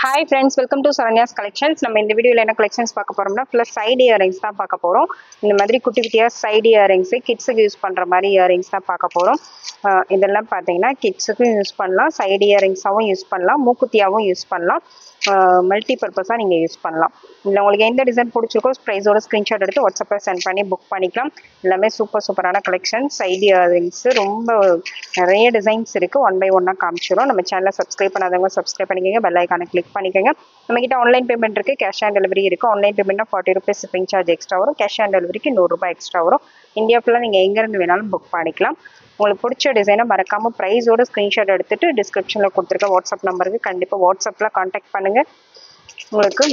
Hi friends, welcome to Saranya's Collections. நம்ம இந்த வீடியோல என்ன collections பார்க்க போறோம்னா full side earrings தான் பார்க்க போறோம். இந்த மாதிரி குட்டி குட்டியா side earrings கிட்ஸ்க்கு யூஸ் பண்ற மாதிரி earrings தான் பார்க்க போறோம். இதெல்லாம் பாத்தீங்கன்னா கிட்ஸ்க்கு யூஸ் பண்ணலாம், side earringsஆவும் யூஸ் பண்ணலாம், மூக்குத்தியாவும் யூஸ் பண்ணலாம். மல்டி பர்பஸா நீங்க யூஸ் பண்ணலாம். இல்ல உங்களுக்கு எந்த டிசைன் பிடிச்சிருக்கோ பிரைஸோட ஸ்கிரீன்ஷாட் எடுத்து வாட்ஸ்அப்ல சென்ட் பண்ணி புக் பண்ணிக்கலாம். எல்லாமே சூப்பரான கலெக்ஷன். சைடு இயரிங்ஸ் ரொம்ப நிறைய டிசைன்ஸ் இருக்கு. ஒன் பை ஒன்னா காமிச்சிடும். நம்ம சேனலை சப்ஸ்கிரைப் பண்ணாதவங்க சப்ஸ்கிரைப் பண்ணிக்கோங்க, பெல் ஐக்கானை கிளிக் பண்ணிக்கோங்க. நம்ம கிட்ட ஆன்லைன் பேமெண்ட் இருக்கு, கேஷ் ஆன் டெலிவரி இருக்கு. ஆன்லைன் பேமெண்ட்னா 40 ரூபீஸ் ஷிப்பிங் சார்ஜ் எக்ஸ்ட்ரா வரும். கேஷ் ஆன் டெலிவரிக்கு 100 ரூபாய் எக்ஸ்ட்ரா வரும். இந்தியா ஃபுல்லா நீங்க எங்க இருந்து வேணாலும் புக் பண்ணிக்கலாம். உங்களுக்கு பிடிச்ச டிசைனை மறக்காம ப்ரைஸோட ஸ்கிரீன்ஷாட் எடுத்துட்டு டிஸ்கிரிப்ஷன்ல கொடுத்துருக்க வாட்ஸ்அப் நம்பருக்கு கண்டிப்பா வாட்ஸ்அப்ல கான்டாக்ட் பண்ணுங்க. உங்களுக்கு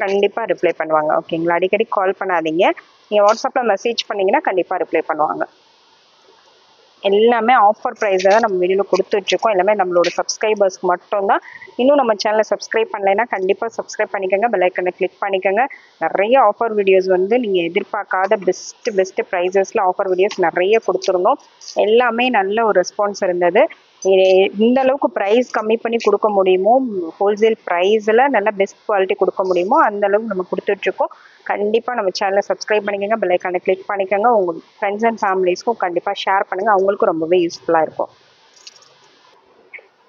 கண்டிப்பா ரிப்ளை பண்ணுவாங்க. ஓகேங்களா? அடிக்கடி கால் பண்ணாதீங்க, நீங்க வாட்ஸ்அப்ல மெசேஜ் பண்ணீங்கன்னா கண்டிப்பா ரிப்ளை பண்ணுவாங்க. எல்லாமே ஆஃபர் ப்ரைஸ் தான் நம்ம வீடியோவில் கொடுத்து வச்சுருக்கோம். எல்லாமே நம்மளோட சப்ஸ்கிரைபர்ஸ்க்கு மட்டும்தான். இன்னும் நம்ம சேனலை சப்ஸ்கிரைப் பண்ணலைன்னா கண்டிப்பாக சப்ஸ்கிரைப் பண்ணிக்கோங்க, பெல் ஐக்கனை கிளிக் பண்ணிக்கோங்க. நிறைய ஆஃபர் வீடியோஸ் வந்து நீங்கள் எதிர்பார்க்காத பெஸ்ட்டு ப்ரைஸஸில் ஆஃபர் வீடியோஸ் நிறைய கொடுத்துருந்தோம். எல்லாமே நல்ல ஒரு ரெஸ்பான்ஸ் இருந்தது. இந்த அளவுக்கு ப்ரைஸ் கம்மி பண்ணி கொடுக்க முடியுமோ, ஹோல்சேல் ப்ரைஸில் நல்ல பெஸ்ட் குவாலிட்டி கொடுக்க முடியுமோ அந்த அளவுக்கு நம்ம கொடுத்துட்ருக்கோம். கண்டிப்பாக நம்ம சேனலை சப்ஸ்கிரைப் பண்ணிக்கோங்க, பெல் ஐக்கானை கிளிக் பண்ணிக்கோங்க. உங்கள் ஃப்ரெண்ட்ஸ் அண்ட் ஃபேமிலிஸ்க்கும் கண்டிப்பாக ஷேர் பண்ணுங்கள், அவங்களுக்கும் ரொம்பவே யூஸ்ஃபுல்லாக இருக்கும்.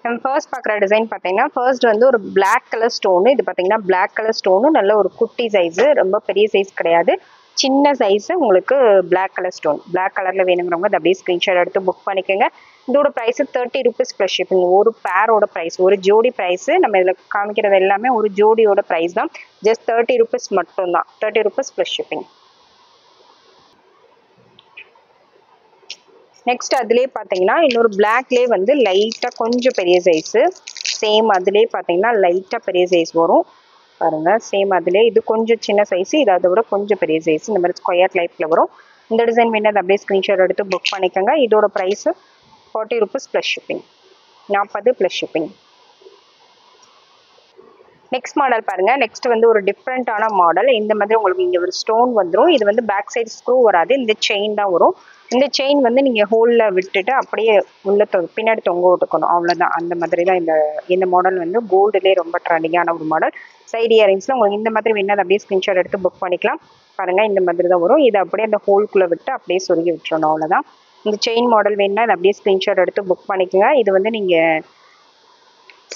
நம்ம ஃபர்ஸ்ட் பார்க்குற டிசைன் பார்த்தீங்கன்னா ஃபர்ஸ்ட் வந்து ஒரு பிளாக் கலர் ஸ்டோனு. இது பார்த்தீங்கன்னா பிளாக் கலர் ஸ்டோனு, நல்ல ஒரு குட்டி சைஸு, ரொம்ப பெரிய சைஸ் கிடையாது, சின்ன சைஸு. உங்களுக்கு பிளாக் கலர் ஸ்டோன், பிளாக் கலரில் வேணுங்கிறவங்க அதை அப்படியே ஸ்க்ரீன்ஷாட் எடுத்து புக் பண்ணிக்கோங்க. இதோட ப்ரைஸு 30 ரூபீஸ் ப்ளஸ் ஷிப்பிங். ஒரு பேரோட ப்ரைஸ், ஒரு ஜோடி ப்ரைஸு. நம்ம இதில் காமிக்கிறது எல்லாமே ஒரு ஜோடியோட ப்ரைஸ் தான். ஜஸ்ட் 30 ரூபீஸ் மட்டும்தான், 30 ரூபீஸ் ப்ளஸ் ஷிப்பிங். நெக்ஸ்ட் அதுலேயே பார்த்தீங்கன்னா இன்னொரு பிளாக்லேயே வந்து லைட்டாக கொஞ்சம் பெரிய சைஸு. சேம் அதுலேயே பார்த்தீங்கன்னா லைட்டாக பெரிய சைஸ் வரும் பாருங்க. சேம் அதுலேயே இது கொஞ்சம் சின்ன சைஸு, இது அதை விட கொஞ்சம் பெரிய சைஸ். இந்த மாதிரி ஸ்கொயர் டைப்பில் வரும். இந்த டிசைன் வேணால் அப்படியே ஸ்க்ரீன்ஷாட் எடுத்து புக் பண்ணிக்கோங்க. இதோட price 40 rupees plus shipping, 40 plus shipping. Next model பாருங்க. நெக்ஸ்ட் வந்து ஒரு டிஃப்ரெண்டான மாடல். இந்த மாதிரி உங்களுக்கு இங்கே ஒரு ஸ்டோன் வந்துடும். இது வந்து பேக் சைடு ஸ்க்ரூ வராது, இந்த செயின் தான் வரும். இந்த செயின் வந்து நீங்கள் ஹோலில் விட்டுட்டு அப்படியே உள்ள பின்னாடி தொங்க விட்டுக்கணும், அவ்வளோதான். அந்த மாதிரி தான் இந்த மாடல் வந்து கோல்டுலேயே ரொம்ப ட்ரெண்டிங்கான ஒரு மாடல். சைடு இயரிங்ஸில் உங்களுக்கு இந்த மாதிரி வேணால் அப்படியே ஸ்க்ரீன்ஷாட் எடுத்து புக் பண்ணிக்கலாம். பாருங்கள், இந்த மாதிரி தான் வரும். இதை அப்படியே அந்த ஹோல்குள்ளே விட்டு அப்படியே சொருகி விட்டுறணும், அவ்வளோதான். இந்த செயின் மாடல் வேணுன்னா அதை அப்படியே ஸ்க்ரீன்ஷாட் எடுத்து புக் பண்ணிக்கோங்க. இது வந்து நீங்கள்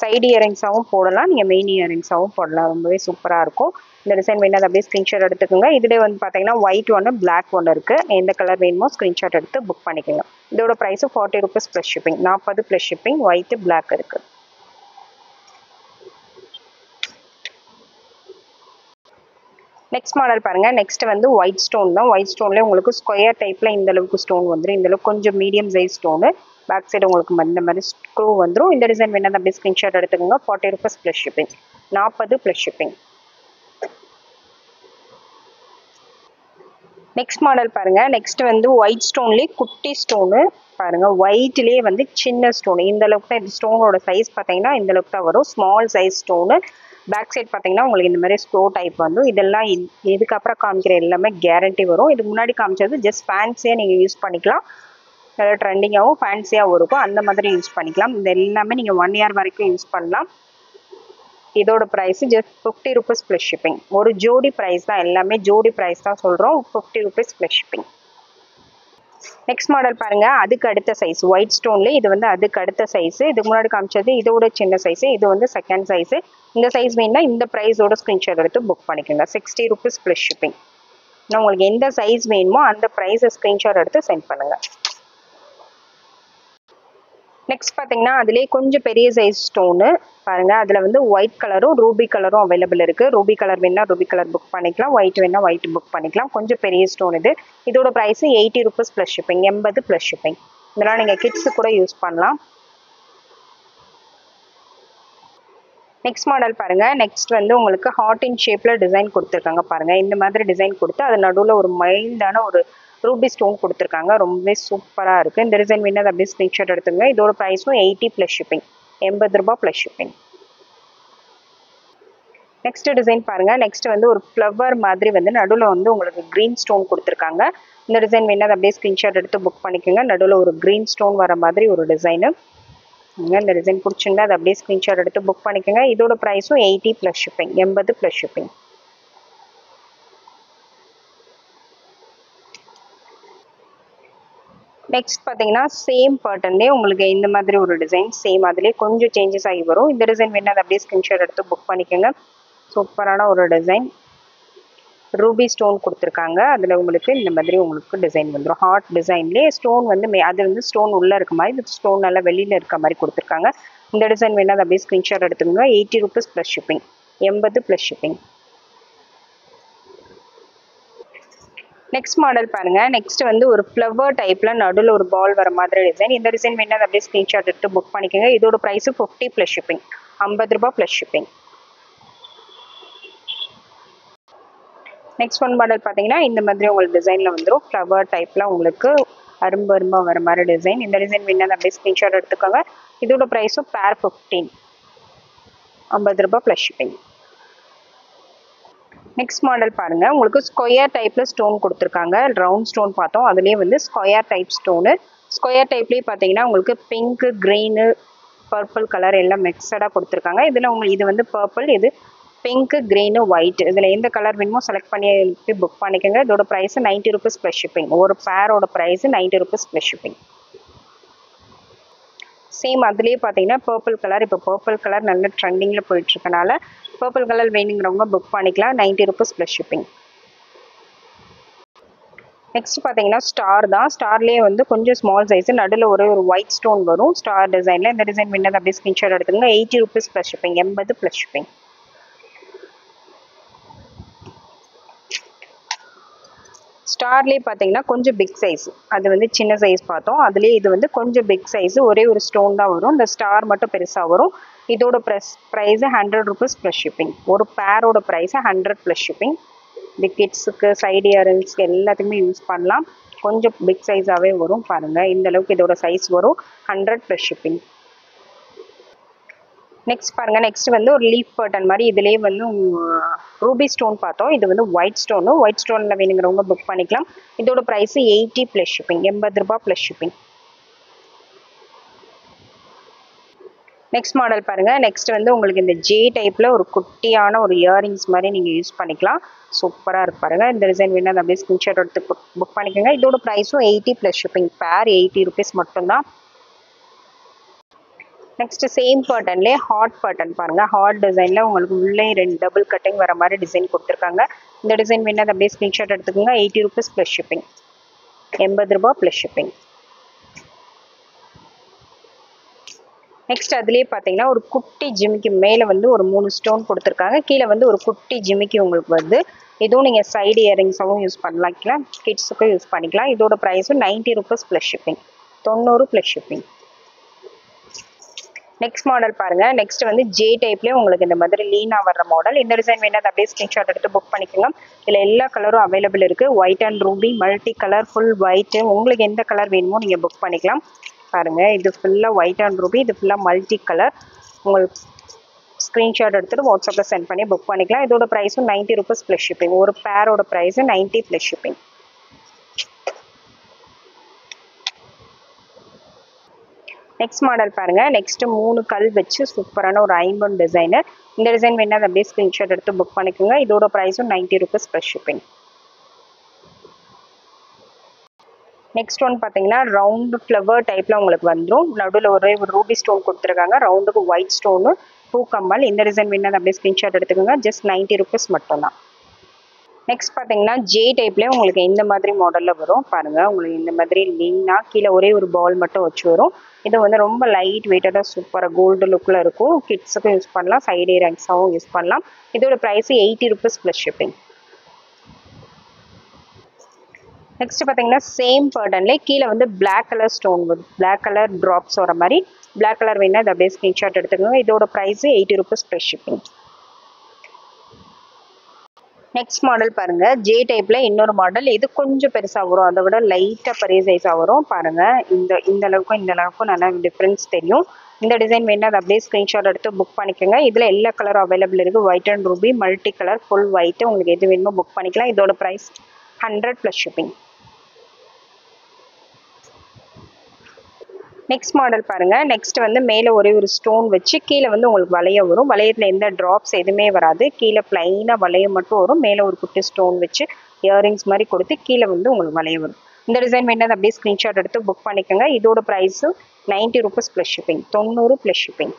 சைடு இயரிங்ஸாகவும் போடலாம், நீங்கள் மெயின் இயரிங்ஸாகவும் போடலாம். ரொம்பவே சூப்பராக இருக்கும். இந்த டிசைன் வேணும் அப்படியே ஸ்க்ரீன்ஷாட் எடுத்துக்கோங்க. இதுலேயே வந்து பார்த்தீங்கன்னா ஒயிட் ஒன்று, பிளாக் ஒன்று இருக்குது. எந்த கலர் வேணுமோ ஸ்க்ரீன்ஷாட் எடுத்து புக் பண்ணிக்கோங்க. இதோட price 40 rupees plus shipping, 40 plus shipping. White black இருக்குது. நெக்ஸ்ட் மாடல் பாருங்கள். நெக்ஸ்ட் வந்து ஒயிட் ஸ்டோன் தான். ஒயிட் ஸ்டோன்லேயே உங்களுக்கு ஸ்கொயர் டைப்பில் இந்த அளவுக்கு ஸ்டோன் வந்துடும். இந்த அளவுக்கு கொஞ்சம் medium size stone. Back side உங்களுக்கு இந்த மாதிரி ஸ்க்ரூ வந்துடும். இந்த டிசைன் வேணால் அப்படியே ஸ்க்ரீன்ஷாட் எடுத்துக்கோங்க. 40 rupees plus shipping, 40 plus shipping. Next model பாருங்க. நெக்ஸ்ட் வந்து ஒயிட் ஸ்டோன்லேயே குட்டி ஸ்டோனு பாருங்க. ஒயிட்லேயே வந்து சின்ன ஸ்டோனு. இந்த அளவுக்கு தான். இந்த ஸ்டோனோட சைஸ் பார்த்தீங்கன்னா இந்த அளவுக்கு தான் வரும், small size stone. Back side பார்த்தீங்கன்னா உங்களுக்கு இந்த மாதிரி ஸ்க்ரோ டைப் வந்து. இதெல்லாம் இதுக்கப்புறம் காமிக்கிற எல்லாமே கேரண்டி வரும். இதுக்கு முன்னாடி காமிச்சது ஜஸ்ட் ஃபேன்சியாக நீங்கள் யூஸ் பண்ணிக்கலாம். நல்லா ட்ரெண்டிங்காகவும் ஃபேன்சியாகவும் இருக்கும், அந்த மாதிரி யூஸ் பண்ணிக்கலாம். இது எல்லாமே நீங்கள் 1 இயர் வரைக்கும் யூஸ் பண்ணலாம். இதோட price just 50 rupees plus shipping. ஒரு ஜோடி ப்ரைஸ் தான், எல்லாமே ஜோடி ப்ரைஸ் தான் சொல்கிறோம். 50 rupees plus shipping. Next model பாருங்க. அதுக்கு அடுத்த சைஸ் ஒயிட் ஸ்டோன்ல. இது வந்து அதுக்கு அடுத்த சைஸ். இதுக்கு முன்னாடி காமிச்சது இதோட சின்ன சைஸ், இது வந்து செகண்ட் சைஸ். இந்த சைஸ் வேணும்னா இந்த ப்ரைஸோட ஸ்க்ரீன்ஷாட் எடுத்து புக் பண்ணிக்கோங்க. 60 ரூபீஸ் ப்ளஸ் ஷிப்பிங். நான் உங்களுக்கு எந்த சைஸ் வேணுமோ அந்த ப்ரைஸை ஸ்க்ரீன்ஷாட் எடுத்து சென்ட் பண்ணுங்க. நெக்ஸ்ட் பார்த்தீங்கன்னா அதுலேயே கொஞ்சம் பெரிய சைஸ் ஸ்டோனு பாருங்க. அதில் வந்து ஒயிட் கலரும் ரூபி கலரும் அவைலபிள் இருக்குது. ரூபி கலர் வேணா ரூபி கலர் புக் பண்ணிக்கலாம், ஒயிட் வேணா ஒயிட் புக் பண்ணிக்கலாம். கொஞ்சம் பெரிய ஸ்டோன் இது. இதோட price 80 rupees plus shipping, 80 plus shipping. இதெல்லாம் நீங்கள் கிட்ஸு கூட யூஸ் பண்ணலாம். நெக்ஸ்ட் மாடல் பாருங்க. நெக்ஸ்ட் வந்து உங்களுக்கு ஹார்ட் இன் ஷேப்ல டிசைன் கொடுத்துருக்காங்க பாருங்க. இந்த மாதிரி டிசைன் கொடுத்து அது நடுவில் ஒரு மைல்டான ஒரு ரூபி ஸ்டோன் கொடுத்துருக்காங்க. ரொம்பவே சூப்பராக இருக்குது. இந்த டிசைன் வேணால் அப்படியே ஸ்க்ரீன்ஷாட் எடுத்துங்க. இதோட ப்ரைஸும் 80 ப்ளஸ் ஷிப்பிங், 80 ரூபாய் ப்ளஸ் ஷிப்பிங். நெக்ஸ்ட் டிசைன் பாருங்க. நெக்ஸ்ட் வந்து ஒரு ஃப்ளவர் மாதிரி வந்து நடுவில் வந்து உங்களுக்கு க்ரீன் ஸ்டோன் கொடுத்துருக்காங்க. இந்த டிசைன் வேணால் அப்படியே ஸ்க்ரீன்ஷாட் எடுத்து புக் பண்ணிக்கோங்க. நடுவில் ஒரு க்ரீன் ஸ்டோன் வர மாதிரி ஒரு டிசைனு. இந்த டிசைன் பிடிச்சிருந்தா அதை அப்படியே ஸ்க்ரீன்ஷாட் எடுத்து புக் பண்ணிக்கோங்க. இதோட ப்ரைஸும் 80 plus shipping, 80 plus shipping. Next பார்த்தீங்கன்னா சேம் பேட்டர்ன்லேயே உங்களுக்கு இந்த மாதிரி ஒரு டிசைன் சேம் அதுலேயே கொஞ்சம் சேஞ்சஸ் ஆகி வரும். இந்த டிசைன் வேணா அதை அப்படியே ஸ்க்ரீன்ஷாட் எடுத்து புக் பண்ணிக்கோங்க. சூப்பரான ஒரு டிசைன், ரூபி ஸ்டோன் கொடுத்துருக்காங்க. அதில் உங்களுக்கு இந்த மாதிரி உங்களுக்கு டிசைன் வந்துடும். ஹார்ட் டிசைன்லேயே ஸ்டோன் வந்து அது வந்து ஸ்டோன் உள்ளே இருக்க மாதிரி, இது ஸ்டோன் நல்லா வெளியில் இருக்க மாதிரி கொடுத்துருக்காங்க. இந்த டிசைன் வேணா அதை அப்படியே ஸ்க்ரீன்ஷாட் எடுத்துக்கோங்க. 80 rupees plus shipping, 80 plus shipping. Next model பாருங்க. நெக்ஸ்ட் வந்து ஒரு ஃப்ளவர் டைப்ல நடுவில் ஒரு பால் வர மாதிரி டிசைன். இந்த டிசைன் வேணா அப்படியே ஸ்கிரீன்ஷாட் எடுத்து புக் பண்ணிக்கோங்க. இதோட பிரைஸ் 50 ப்ளஸ் ஷிப்பிங், 50 ரூபாய் plus shipping. Next one model பார்த்தீங்கன்னா இந்த மாதிரி உங்களுக்கு டிசைனில் வந்துடும். ஃப்ளவர் டைப்பில் உங்களுக்கு அரும்பு அரும்பாக வர மாதிரி டிசைன். இந்த டிசைன் வேணா அப்படியே ஸ்க்ரீன்ஷாட் எடுத்துக்கோங்க. இதோட ப்ரைஸும் பேர் 15, 50 ரூபாய் ப்ளஸ் ஷிப்பிங். நெக்ஸ்ட் மாடல் பாருங்க. உங்களுக்கு ஸ்கொயர் டைப்ல ஸ்டோன் கொடுத்துருக்காங்க. ரவுண்ட் ஸ்டோன் பார்த்தோம், அதுலேயே வந்து ஸ்கொயர் டைப் ஸ்டோனு. ஸ்கொயர் டைப்லேயே பார்த்தீங்கன்னா உங்களுக்கு பிங்க், கிரீனு, பர்பிள் கலர் எல்லாம் மிக்சடாக கொடுத்துருக்காங்க. இதில் உங்களுக்கு இது வந்து பர்பிள், இது பிங்க், கிரீனு, ஒயிட். இதில் எந்த கலர் வேணுமோ செலக்ட் பண்ணி புக் பண்ணிக்கோங்க. இதோட ப்ரைஸ் 90 ருபீஸ் ப்ளஸ் ஷிப்பிங். ஒரு பேரோட price 90 rupees plus shipping. Same அதுலேயே பார்த்தீங்கன்னா பர்பிள் கலர், இப்போ பர்பிள் கலர் நல்ல ட்ரெண்டிங்கில் போயிட்டுருக்கனால பர்பிள் கலர் வேணுங்கிறவங்க புக் பண்ணிக்கலாம். 90 ருபீஸ் ப்ளஸ் ஷிப்பிங். நெக்ஸ்ட் பார்த்தீங்கன்னா ஸ்டார் தான். ஸ்டார்லேயே வந்து கொஞ்சம் ஸ்மால் சைஸ், நடுவில் ஒரு ஒயிட் ஸ்டோன் வரும் ஸ்டார் டிசைனில். இந்த டிசைன் வேணால் அப்படியே ஸ்க்ரீன்ஷாட் எடுத்துக்கோங்க. 80 rupees plus shipping, 80 plus shipping. ஸ்டார்லேயே பார்த்தீங்கன்னா கொஞ்சம் பிக் சைஸ், அது வந்து சின்ன சைஸ் பார்த்தோம். அதுலேயே இது வந்து கொஞ்சம் பிக் சைஸ், ஒரே ஒரு ஸ்டோன் தான் வரும். இந்த ஸ்டார் மட்டும் பெருசாக வரும். இதோட ப்ரைஸ் 100 ருபீஸ் ப்ளஸ் ஷிப்பிங். ஒரு பேரோட ப்ரைஸ் 100 ப்ளஸ் ஷிப்பிங். இந்த கிட்ஸுக்கு சைடு இயரிங்ஸ்க்கு எல்லாத்துக்குமே யூஸ் பண்ணலாம். கொஞ்சம் பிக் சைஸாகவே வரும் பாருங்கள். இந்த அளவுக்கு இதோட சைஸ் வரும். 100 ப்ளஸ் ஷிப்பிங். நெக்ஸ்ட் பாருங்கள். நெக்ஸ்ட் வந்து ஒரு லீஃப் பேட்டர்ன் மாதிரி, இதுலேயே வந்து ரூபி ஸ்டோன் பார்த்தோம். இது வந்து ஒயிட் ஸ்டோனு. ஒயிட் ஸ்டோனில் வேணுங்கிறவங்க புக் பண்ணிக்கலாம். இதோட ப்ரைஸ் 80 ப்ளஸ் ஷிப்பிங், 80 ரூபாய் ப்ளஸ் ஷிப்பிங். நெக்ஸ்ட் மாடல் பாருங்கள். நெக்ஸ்ட் வந்து உங்களுக்கு இந்த ஜே டைப்பில் ஒரு குட்டியான ஒரு இயரிங்ஸ் மாதிரி நீங்கள் யூஸ் பண்ணிக்கலாம். சூப்பராக இருக்கு பாருங்கள். இந்த டிசைன் வேணால் அதை அப்படியே ஸ்க்ரீன்ஷாட் எடுத்து புக் பண்ணிக்கோங்க. இதோட ப்ரைஸும் 80 ப்ளஸ் ஷிப்பிங். பேர் 80 ருபீஸ் மட்டும்தான். நெக்ஸ்ட் சேம் பேட்டர்ன்லேயே ஹார்ட் பேட்டர்ன் பாருங்கள். ஹார்ட் டிசைனில் உங்களுக்கு உள்ளே 2 டபுள் கட்டிங் வர மாதிரி டிசைன் கொடுத்துருக்காங்க. இந்த டிசைன் வேணால் அதை அப்படியே ஸ்க்ரீன்ஷாட் எடுத்துக்கோங்க. 80 ருபீஸ் ப்ளஸ் ஷிப்பிங், 80 ரூபாய் ப்ளஸ் ஷிப்பிங். நெக்ஸ்ட் அதுலேயே பார்த்தீங்கன்னா ஒரு குட்டி ஜிமிக்கி மேலே வந்து ஒரு 3 ஸ்டோன் கொடுத்துருக்காங்க. கீழே வந்து ஒரு குட்டி ஜிமிக்கி உங்களுக்கு வருது. இதுவும் நீங்கள் சைடு இயரிங்ஸாகவும் யூஸ் பண்ணலாம், கிட்ஸுக்கும் யூஸ் பண்ணிக்கலாம். இதோட ப்ரைஸும் 90 rupees plus shipping, 90 plus shipping. Next model பாருங்கள். நெக்ஸ்ட் வந்து ஜே டைப்லேயே உங்களுக்கு இந்த மாதிரி லீனாக வர்ற மாடல். இந்த டிசைன் வேணால் அதை அப்படியே ஸ்க்ரீன்ஷாட் எடுத்து புக் பண்ணிக்கோங்க. இதில் எல்லா கலரும் அவைலபிள் இருக்குது. White and ruby, multi colour, full white. உங்களுக்கு எந்த கலர் வேணுமோ நீங்கள் புக் பண்ணிக்கலாம். பாருங்கள், இது ஃபுல்லாக ஒயிட் அண்ட் ரூபி, இது ஃபுல்லாக மல்டி கலர். உங்களுக்கு ஸ்க்ரீன்ஷாட் எடுத்துகிட்டு வாட்ஸ்அப்பில் சென்ட் பண்ணி புக் பண்ணிக்கலாம். இதோட ப்ரைஸும் 90 ருபீஸ் ப்ளஸ் ஷிப்பிங். ஒரு பேரோட price 90 plus shipping. Next model பாருங்கள். நெக்ஸ்ட் 3 கல் வச்சு சூப்பரான ஒரு ஐம்பொன் டிசைனு. இந்த டிசைன் வேணால் அப்படியே ஸ்க்ரீன்ஷாட் எடுத்து புக் பண்ணிக்கோங்க. இதோட ப்ரைஸும் 90 rupees plus shipping. Next one பார்த்தீங்கன்னா ரவுண்டு ஃப்ளவர் டைப்பில் உங்களுக்கு வந்துடும். நடுவில் ஒரே ஒரு ரூபி ஸ்டோன் கொடுத்துருக்காங்க. ரவுண்டுக்கு ஒயிட் ஸ்டோனு, பூக்கம்மல். இந்த டிசைன் வேணால் அப்படியே ஸ்க்ரீன்ஷாட் எடுத்துக்கோங்க. ஜஸ்ட் 90 ருபீஸ் மட்டும்தான். நெக்ஸ்ட் பார்த்தீங்கன்னா ஜே டைப்லேயே உங்களுக்கு இந்த மாதிரி மாடலில் வரும் பாருங்கள். உங்களுக்கு இந்த மாதிரி லீனாக கீழே ஒரே ஒரு பால் மட்டும் வச்சு வரும். இது வந்து ரொம்ப லைட் வெயிட்டடாக சூப்பராக கோல்டு லுக்கில் இருக்கும். கிட்ஸுக்கும் யூஸ் பண்ணலாம், சைடு இயரிங்ஸாகவும் யூஸ் பண்ணலாம். இதோட price 80 rupees plus shipping. Next பார்த்தீங்கன்னா சேம் பேட்டர்ன்லேயே கீழே வந்து பிளாக் கலர் ஸ்டோன் வரும், பிளாக் கலர் ட்ராப்ஸ் வர மாதிரி. பிளாக் கலர் வேணால் இது அப்படியே ஸ்க்ரீன்ஷாட் எடுத்துக்கோங்க. இதோட price 80 rupees plus shipping. Next model பாருங்கள். ஜே டைப்பில் இன்னொரு மாடல். இது கொஞ்சம் பெருசாக வரும், அதை விட லைட்டாக பெரிய சைஸாக வரும் பாருங்கள். இந்த அளவுக்கும் நல்லா டிஃப்ரென்ஸ் தெரியும். இந்த டிசைன் வேணால் அதை அப்படியே ஸ்க்ரீன்ஷாட் எடுத்து புக் பண்ணிக்கோங்க. இதில் எல்லா கலரும் அவைலபிள் இருக்குது. White and ruby, multi colour, full white. உங்களுக்கு எது வேணுமோ புக் பண்ணிக்கலாம். இதோட price 100 plus shipping. Next model பாருங்க. நெக்ஸ்ட் வந்து மேலே ஒரே ஒரு ஸ்டோன் வச்சு கீழே வந்து உங்களுக்கு வளைய வரும். வளையத்தில் எந்த ட்ராப்ஸ் எதுவுமே வராது. கீழே பிளைனாக வளையம் மட்டும் வரும். மேலே ஒரு குட்டி ஸ்டோன் வச்சு இயரிங்ஸ் மாதிரி கொடுத்து கீழே வந்து உங்களுக்கு வளைய வரும். இந்த டிசைன் வேணால் அப்படியே ஸ்க்ரீன்ஷாட் எடுத்து புக் பண்ணிக்கோங்க. இதோட price 90 rupees plus shipping. 90 plus shipping.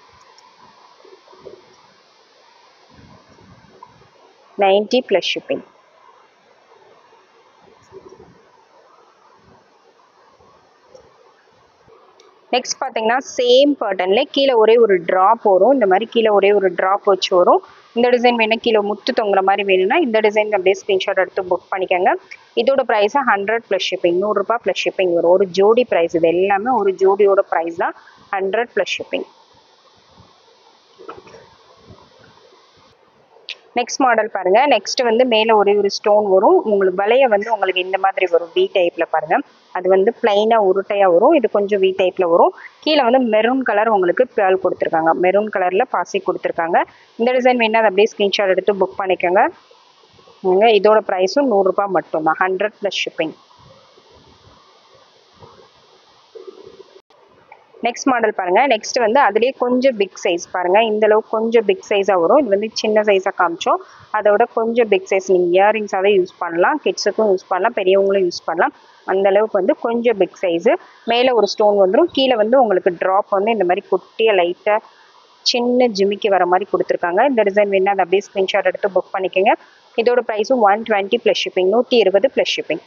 90 plus shipping. Next பார்த்தீங்கன்னா சேம் பேட்டர்ன்ல கீழே ஒரே ஒரு ட்ராப் வரும். இந்த மாதிரி கீழே ஒரே ஒரு ட்ராப் வச்சு வரும். இந்த டிசைன் வேணும் கீழே முத்து தொங்குற மாதிரி வேணும்னா இந்த டிசைன் அப்படியே ஸ்க்ரீன்ஷாட் எடுத்து புக் பண்ணிக்கோங்க. இதோட ப்ரைஸ் 100 ப்ளஸ் ஷிப்பிங். 100 ரூபாய் ப்ளஸ் ஷிப்பிங் வரும். ஒரு ஜோடி ப்ரைஸ். இது எல்லாமே ஒரு ஜோடியோட ப்ரைஸ் தான். 100 ப்ளஸ் ஷிப்பிங். நெக்ஸ்ட் மாடல் பாருங்க. நெக்ஸ்ட் வந்து மேலே ஒரே ஒரு ஸ்டோன் வரும். உங்களுக்கு வளைய வந்து உங்களுக்கு இந்த மாதிரி வரும். வி டைப்ல பாருங்க. அது வந்து பிளைனா உருட்டையா வரும். இது கொஞ்சம் வி டைப்ல வரும். கீழே வந்து மெரூன் கலர் உங்களுக்கு பேர்ல் கொடுத்துருக்காங்க. மெரூன் கலர்ல பாசி கொடுத்துருக்காங்க. இந்த டிசைன் வேணா அதை அப்படியே ஸ்கிரீன்ஷாட் எடுத்து புக் பண்ணிக்கோங்க. இதோட ப்ரைஸும் 100 ரூபாய் மட்டும்தான். 100 ப்ளஸ் ஷிப்பிங். நெக்ஸ்ட் மாடல் பாருங்க. நெக்ஸ்ட் வந்து அதுலேயே கொஞ்சம் பிக் சைஸ் பாருங்க. இந்த அளவுக்கு கொஞ்சம் பிக் சைஸாக வரும். இது வந்து சின்ன சைஸாக காமிச்சோம். அதோட கொஞ்சம் பிக் சைஸ். நீங்கள் இயரிங்ஸாகவே யூஸ் பண்ணலாம். கிட்ஸுக்கும் யூஸ் பண்ணலாம். பெரியவங்களும் யூஸ் பண்ணலாம். அந்த அளவுக்கு வந்து கொஞ்சம் பிக் சைஸு. மேலே ஒரு ஸ்டோன் வந்துடும். கீழே வந்து உங்களுக்கு ட்ராப் வந்து இந்த மாதிரி குட்டியாக லைட்டாக சின்ன ஜிமிக்கு வர மாதிரி கொடுத்துருக்காங்க. இந்த டிசைன் வேணா அதை அப்படியே ஸ்க்ரீன்ஷாட் எடுத்து புக் பண்ணிக்கோங்க. இதோட ப்ரைஸும் 120 plus shipping. 120 plus shipping.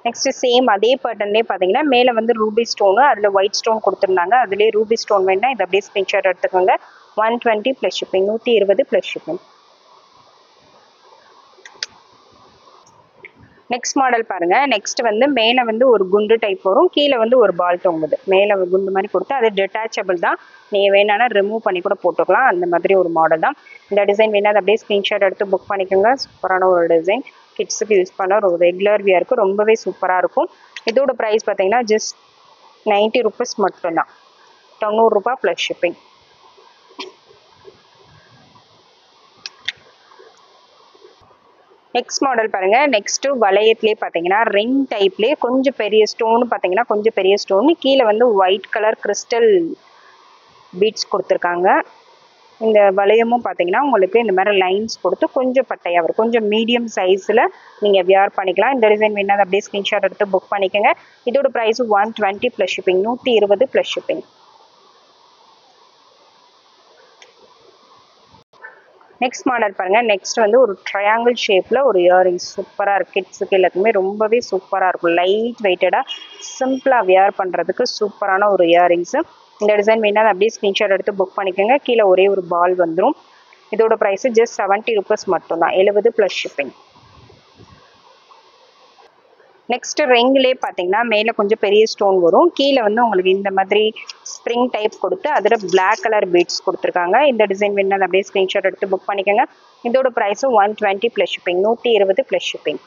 Next same அதே பேட்டர்ன்லேயே பார்த்தீங்கன்னா மேலே வந்து ரூபி ஸ்டோனு அதில் ஒயிட் ஸ்டோன் கொடுத்துருந்தாங்க. அதுலேயே ரூபி ஸ்டோன் வேணால் இதை அப்படியே ஸ்க்ரீன்ஷாட் எடுத்துக்கோங்க. 120 plus shipping. 120 plus shipping. Next model பாருங்க. நெக்ஸ்ட் வந்து மேலே வந்து ஒரு குண்டு டைப் வரும். கீழே வந்து ஒரு பால் தொங்குது. மேலே குண்டு மாதிரி கொடுத்து அது டிட்டாச்சபிள் தான். நீங்கள் வேணான்னா ரிமூவ் பண்ணி கூட போட்டுக்கலாம். அந்த மாதிரி ஒரு மாடல் தான். இந்த டிசைன் வேணா அதை அப்படியே ஸ்க்ரீன்ஷாட் எடுத்து புக் பண்ணிக்கோங்க. சூப்பரான ஒரு டிசைன். கிட்ஸுக்கு யூஸ் பண்ண ஒரு ரெகுலர் வியருக்கு ரொம்பவே சூப்பராக இருக்கும். இதோட ப்ரைஸ் பார்த்தீங்கன்னா ஜஸ்ட் 90 rupees மட்டும்தான். 90 ரூபாய் ப்ளஸ் ஷிப்பிங். நெக்ஸ்ட் மாடல் பாருங்க. நெக்ஸ்ட் வளையத்திலே பார்த்தீங்கன்னா ரிங் டைப்லேயே கொஞ்சம் பெரிய ஸ்டோன் பார்த்தீங்கன்னா கொஞ்சம் பெரிய ஸ்டோன். கீழே வந்து ஒயிட் கலர் கிறிஸ்டல் பீட்ஸ் கொடுத்துருக்காங்க. இந்த வளையமும் பார்த்தீங்கன்னா உங்களுக்கு இந்த மாதிரி லைன்ஸ் கொடுத்து கொஞ்சம் பட்டையாக வரும். கொஞ்சம் மீடியம் சைஸில் நீங்கள் வியர் பண்ணிக்கலாம். இந்த டிசைன் வேணால் அப்படியே ஸ்க்ரீன்ஷாட் எடுத்து புக் பண்ணிக்கோங்க. இதோட price 120 plus shipping. 120 plus shipping. Next model பாருங்கள். நெக்ஸ்ட் வந்து ஒரு ட்ரையாங்கிள் ஷேப்பில் ஒரு இயரிங்ஸ் சூப்பராக இருக்குது. கிட்ஸுக்கு எல்லாத்துக்குமே ரொம்பவே சூப்பராக இருக்கும். லைட் வெயிட்டடாக சிம்பிளாக வியர் பண்ணுறதுக்கு சூப்பரான ஒரு இயரிங்ஸு. இந்த டிசைன் வேணால் அப்படியே ஸ்க்ரீன்ஷாட் எடுத்து புக் பண்ணிக்கோங்க. கீழே ஒரே ஒரு பால் வந்துடும். இதோட ப்ரைஸு ஜஸ்ட் 70 rupees மட்டும்தான். 70 ப்ளஸ் ஷிப்பிங். நெக்ஸ்ட் ரிங்லேயே பார்த்தீங்கன்னா மேலே கொஞ்சம் பெரிய ஸ்டோன் வரும். கீழே வந்து உங்களுக்கு இந்த மாதிரி ஸ்ப்ரிங் டைப் கொடுத்து அதில் பிளாக் கலர் பீட்ஸ் கொடுத்துருக்காங்க. இந்த டிசைன் வேணால் அப்படியே ஸ்க்ரீன்ஷாட் எடுத்து புக் பண்ணிக்கோங்க. இதோட price 120 plus shipping. 120 plus shipping.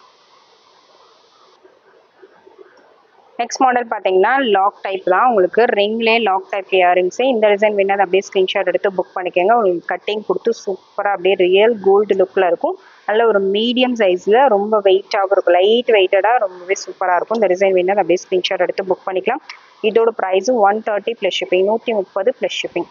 Next model பார்த்தீங்கன்னா லாக் டைப் தான். உங்களுக்கு ரிங்லேயே லாக் டைப் இயரிங்ஸு. இந்த டிசைன் வேணால் அப்படியே ஸ்க்ரீன்ஷாட் எடுத்து புக் பண்ணிக்கோங்க. உங்களுக்கு கட்டிங் கொடுத்து சூப்பராக அப்படியே ரியல் கோல்டு லுக்கில் இருக்கும். நல்ல ஒரு மீடியம் சைஸில் ரொம்ப வெயிட்டாகவும் இருக்கும். லைட் வெயிட்டடாக ரொம்பவே சூப்பராக இருக்கும். இந்த டிசைன் வேணால் அப்படியே ஸ்க்ரீன்ஷாட் எடுத்து புக் பண்ணிக்கலாம். இதோட price 130 plus shipping. 130 plus shipping.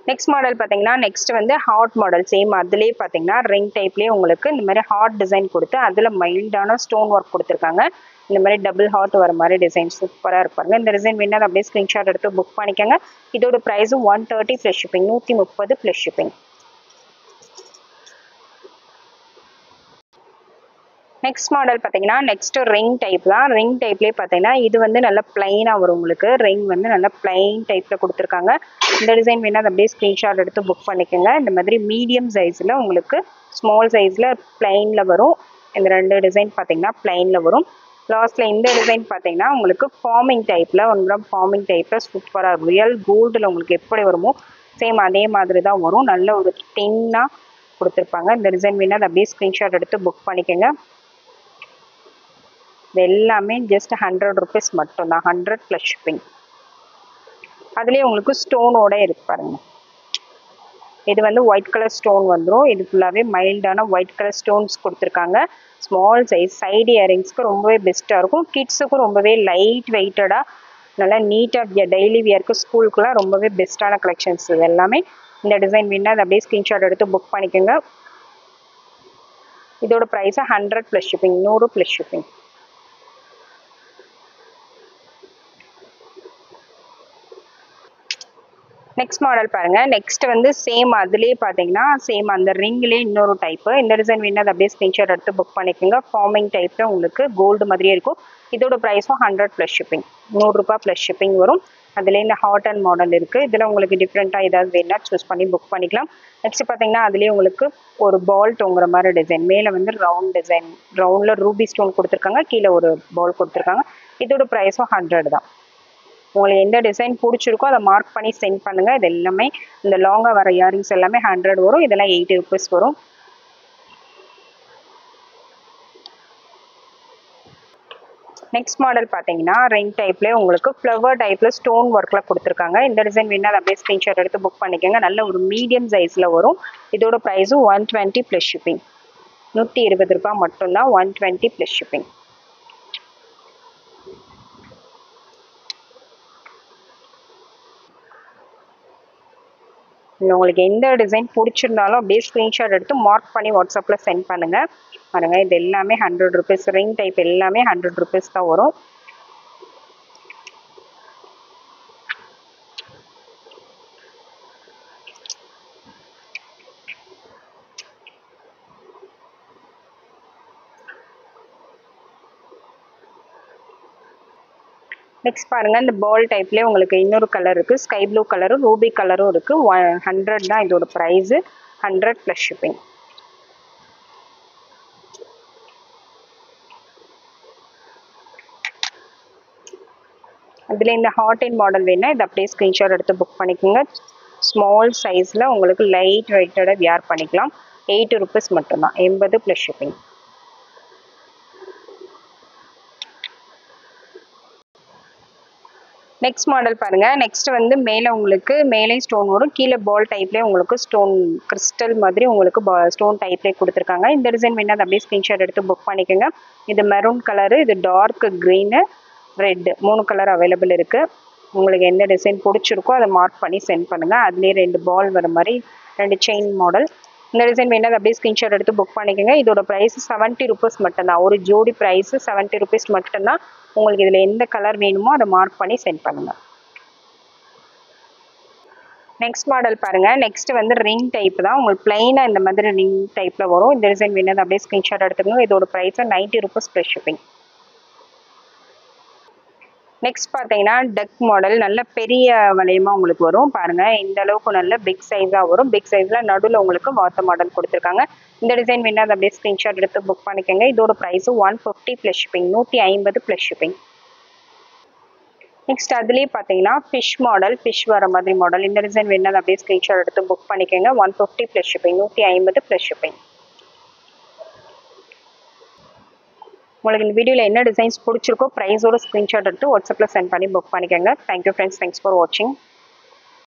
Next model பார்த்தீங்கன்னா நெக்ஸ்ட் வந்து ஹார்ட் மாடல். சேம் அதுலேயே பார்த்தீங்கன்னா ரிங் டைப்லேயே உங்களுக்கு இந்த மாதிரி ஹார்ட் டிசைன் கொடுத்து அதில் மைல்டான ஸ்டோன் ஒர்க் கொடுத்துருக்காங்க. இந்த மாதிரி டபுள் ஹார்ட் வர மாதிரி டிசைன் சூப்பராக இருப்பாங்க. இந்த டிசைன் வேணால் அப்படியே ஸ்க்ரீன்ஷாட் எடுத்து புக் பண்ணிக்கோங்க. இதோட price 130 plus shipping. 130 plus shipping. Next model பார்த்தீங்கன்னா நெக்ஸ்ட் ரிங் டைப் தான். ரிங் டைப்லேயே பார்த்தீங்கன்னா இது வந்து நல்லா பிளைனாக வரும். உங்களுக்கு ரிங் வந்து நல்லா பிளைன் டைப்பில் கொடுத்துருக்காங்க. இந்த டிசைன் வேணால் அதை அப்படியே ஸ்க்ரீன்ஷாட் எடுத்து புக் பண்ணிக்கோங்க. இந்த மாதிரி மீடியம் சைஸில் உங்களுக்கு ஸ்மால் சைஸில் பிளைனில் வரும். இந்த ரெண்டு டிசைன் பார்த்தீங்கன்னா பிளைனில் வரும். லாஸ்ட்டில் இந்த டிசைன் பார்த்தீங்கன்னா உங்களுக்கு ஃபார்மிங் டைப்பில் ஃபார்மிங் டைப்பில் சூப்பராக இருக்கும். ரியல் கோல்டில் உங்களுக்கு எப்படி வருமோ சேம் அதே மாதிரி தான் வரும். நல்ல ஒரு தின்னாக கொடுத்துருப்பாங்க. இந்த டிசைன் வேணால் அதை அப்படியே ஸ்க்ரீன்ஷாட் எடுத்து புக் பண்ணிக்கோங்க. இது எல்லாமே ஜஸ்ட் 100 rupees மட்டும்தான். 100 ப்ளஸ் ஷிப்பிங். அதுலேயே உங்களுக்கு ஸ்டோனோட இருக்கு பாருங்க. இது வந்து ஒயிட் கலர் ஸ்டோன் வந்துடும். இது ஃபுல்லாகவே மைல்டான ஒயிட் கலர் ஸ்டோன்ஸ் கொடுத்துருக்காங்க. ஸ்மால் சைஸ் சைடு இயரிங்ஸ்க்கு ரொம்பவே பெஸ்ட்டாக இருக்கும். கிட்ஸுக்கும் ரொம்பவே லைட் வெயிட்டடாக நல்லா நீட்டாக டெய்லி வியர்க்கு ஸ்கூலுக்குலாம் ரொம்பவே பெஸ்ட்டான கலெக்ஷன்ஸ் இது எல்லாமே. இந்த டிசைன் வேணா அதை அப்படியே ஸ்க்ரீன்ஷாட் எடுத்து புக் பண்ணிக்கோங்க. இதோட price 100 + shipping, 100 + shipping. Next model பாருங்க. நெக்ஸ்ட் வந்து சேம் அதுலேயே பார்த்தீங்கன்னா சேம் அந்த ரிங்லேயே இன்னொரு டைப்பு. இந்த டிசைன் வேணா அதை அப்படியே ஸ்க்ரீன்ஷாட் எடுத்து புக் பண்ணிக்கோங்க. ஃபார்மிங் டைப்பில் உங்களுக்கு கோல்டு மாதிரியே இருக்கும். இதோட ப்ரைஸும் 100 + ஷிப்பிங், 100 ரூபாய் + ஷிப்பிங் வரும். அதுலேயே இந்த ஹாட் அண்ட் மாடல் இருக்குது. இதில் உங்களுக்கு டிஃப்ரெண்ட்டாக ஏதாவது வேணா சூஸ் பண்ணி புக் பண்ணிக்கலாம். நெக்ஸ்ட் பார்த்தீங்கன்னா அதுலேயே உங்களுக்கு ஒரு பால் தொங்குற மாதிரி டிசைன். மேலே வந்து ரவுண்ட் டிசைன், ரவுண்டில் ரூபி ஸ்டோன் கொடுத்துருக்காங்க, கீழே ஒரு பால் கொடுத்துருக்காங்க. இதோட ப்ரைஸும் 100 தான். உங்களுக்கு எந்த டிசைன் பிடிச்சிருக்கோ அதை மார்க் பண்ணி சென்ட் பண்ணுங்கள். இது எல்லாமே இந்த லாங்காக வர இயரிங்ஸ் எல்லாமே 100 வரும். இதெல்லாம் 80 rupees வரும். நெக்ஸ்ட் மாடல் பார்த்தீங்கன்னா ரிங் டைப்லேயே உங்களுக்கு ஃப்ளவர் டைப்பில் ஸ்டோன் ஒர்க்கில் கொடுத்துருக்காங்க. இந்த டிசைன் வேணால் அதை அப்படியே ஸ்க்ரீன்ஷாட் எடுத்து புக் பண்ணிக்கோங்க. நல்ல ஒரு மீடியம் சைஸில் வரும். இதோட ப்ரைஸும் 120 + ஷிப்பிங், 120 ரூபாய் மட்டும்தான். 120 + ஷிப்பிங். உங்களுக்கு எந்த டிசைன் பிடிச்சிருந்தாலும் அப்படியே ஸ்க்ரீன்ஷாட் எடுத்து மார்க் பண்ணி வாட்ஸ்அப்பில் சென்ட் பண்ணுங்கள். பாருங்கள், இது எல்லாமே 100 rupees. ரிங் டைப் எல்லாமே 100 rupees தான் வரும். நெக்ஸ்ட் பாருங்கள், இந்த பால் டைப்லேயே உங்களுக்கு இன்னொரு கலர் இருக்குது. ஸ்கை ப்ளூ கலரும் ரூபி கலரும் இருக்குது. 100 தான் இதோட ப்ரைஸு. 100 + ஷிப்பிங். அதில் இந்த ஹாட் அண்ட் மாடல் வேணால் இதை அப்படியே ஸ்க்ரீன்ஷாட் எடுத்து புக் பண்ணிக்கோங்க. ஸ்மால் சைஸில் உங்களுக்கு லைட் வெயிட்டடாக வியர் பண்ணிக்கலாம். 80 rupees மட்டும்தான். 80 + ஷிப்பிங். நெக்ஸ்ட் மாடல் பாருங்கள். நெக்ஸ்ட் வந்து மேலே உங்களுக்கு மேலே ஸ்டோன் வரும், கீழே பால் டைப்லேயே உங்களுக்கு ஸ்டோன் கிறிஸ்டல் மாதிரி உங்களுக்கு ஸ்டோன் டைப்லேயே கொடுத்துருக்காங்க. இந்த டிசைன் வேணால் அதை அப்படியே ஸ்க்ரீன்ஷாட் எடுத்து புக் பண்ணிக்கோங்க. இது மெரூன் கலரு, இது dark green, red, 3 colour available இருக்குது. உங்களுக்கு எந்த டிசைன் பிடிச்சிருக்கோ அதை மார்க் பண்ணி சென்ட் பண்ணுங்கள். அதுலேயே 2 பால் வர மாதிரி 2 செயின் மாடல். இந்த டிசைன் வேணால் அப்படியே ஸ்க்ரீன்ஷாட் எடுத்து புக் பண்ணிக்கோங்க. இதோட ப்ரைஸ் 70 rupees மட்டும்தான். ஒரு ஜோடி ப்ரைஸு 70 rupees மட்டும்தான். உங்களுக்கு இதில் எந்த கலர் வேணுமோ அதை மார்க் பண்ணி சென்ட் பண்ணுங்கள். நெக்ஸ்ட் மாடல் பாருங்கள். நெக்ஸ்ட் வந்து ரிங் டைப் தான். உங்களுக்கு பிளைனாக இந்த மாதிரி ரிங் டைப்பில் வரும். இந்த டிசைன் வேணால் அப்படியே ஸ்க்ரீன்ஷாட் எடுத்துக்கணும். இதோட ப்ரைஸு 90 rupees + ஷிப்பிங். நெக்ஸ்ட் பார்த்தீங்கன்னா டக் மாடல், நல்ல பெரிய வளையமாக உங்களுக்கு வரும். பாருங்கள், இந்த அளவுக்கு நல்ல பிக் சைஸாக வரும். பிக் சைஸில் நடுவில் உங்களுக்கு வாட்டர் மாடல் கொடுத்துருக்காங்க. இந்த டிசைன் வேணால் அதை அப்படியே ஸ்க்ரீன்ஷாட் எடுத்து புக் பண்ணிக்கோங்க. இதோட ப்ரைஸு 150 + ஷிப்பிங், 150 + ஷிப்பிங். நெக்ஸ்ட் அதுலேயே பார்த்தீங்கன்னா ஃபிஷ் மாடல், ஃபிஷ் வர மாதிரி மாடல். இந்த டிசைன் வேணால் அப்படியே ஸ்க்ரீன்ஷாட் எடுத்து புக் பண்ணிக்கோங்க. 150 + ஷிப்பிங், 150 + ஷிப்பிங். உங்களுக்கு இந்த வீடியோவில் என்ன டிசைன்ஸ் பிடிச்சிருக்கோ ப்ரைஸோட ஸ்க்ரீன்ஷாட் எடுத்து வாட்ஸ்அப்பில் சென்ட் பண்ணி புக் பண்ணிக்கோங்க. தேங்க்யூ ஃப்ரெண்ட்ஸ், தேங்க்ஸ் ஃபார் வாட்சிங்.